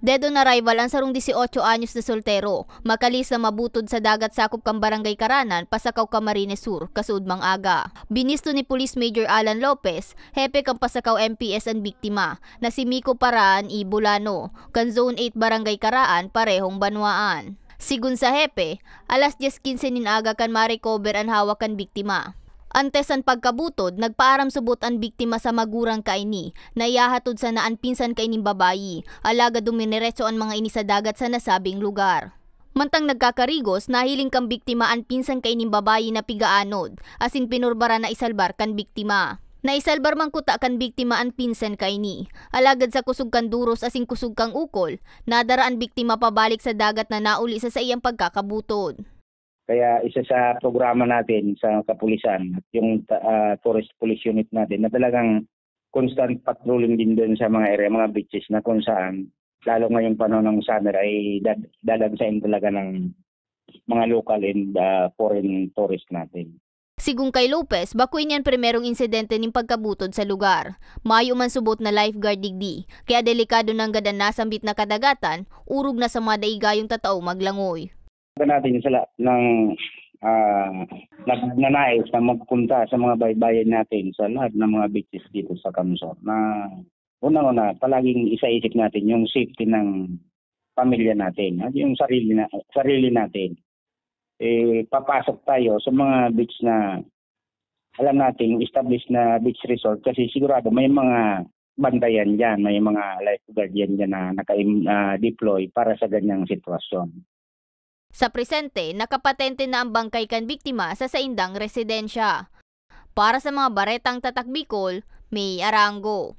Dead on arrival ang sarong 18 anyos na soltero, makalis na mabutod sa dagat sakop kang Barangay Karanan, Pasakaw, Camarines Sur, kasuod mang aga. Binisto ni Police Major Alan Lopez, hepe kang Pasakaw MPS ang biktima, na si Miko Paraan I. Bulano, kan Zone 8 Barangay Karaan, parehong banwaan. Sigun sa hepe, alas 10:15 nin aga kan ma-recover ang hawak kan biktima. Antes ang pagkabutod, nagpaaram subot ang biktima sa magurang kaini na iyahatod sa naan pinsan kaining babayi, alaga duminiretso ang mga ini sa dagat sa nasabing lugar. Mantang nagkakarigos, nahiling kang biktima ang pinsan kaining babayi na pigaanod, asin pinurbara na isalbar kan biktima. Naisalbar man kuta kan biktima ang pinsan kaini, alagad sa kusog kan duros asing kusog kang ukol, nadara ang biktima pabalik sa dagat na nauli sa iyang pagkakabutod. Kaya isa sa programa natin sa kapulisan, yung Forest Police Unit natin na talagang constant patrolling din doon sa mga area, mga beaches na kung saan, lalo ngayong panahon ng summer ay dadagsain talaga ng mga local and foreign tourist natin. Sigung kay Lopez, bakuin niyan primerong insidente ng pagkabutod sa lugar. Mayo man subot na lifeguard digdi, kaya delikado nang gadan nasambit na kadagatan, urog na sa mga daigayong tatao maglangoy. Natin sa lahat ng nagnanais na magpunta sa mga baybayin natin sa lahat ng mga beaches dito sa Kamsor na unang-una palaging isaisip natin yung safety ng pamilya natin at yung sarili natin. Papasok tayo sa mga beach na alam nating established na beach resort kasi sigurado may mga bantayan dyan, may mga lifeguard dyan na naka-deploy para sa ganyang sitwasyon. Sa presente, nakapatente na ang bangkay kan biktima sa saindang residensya. Para sa mga baretang tatak Bicol, May Arango.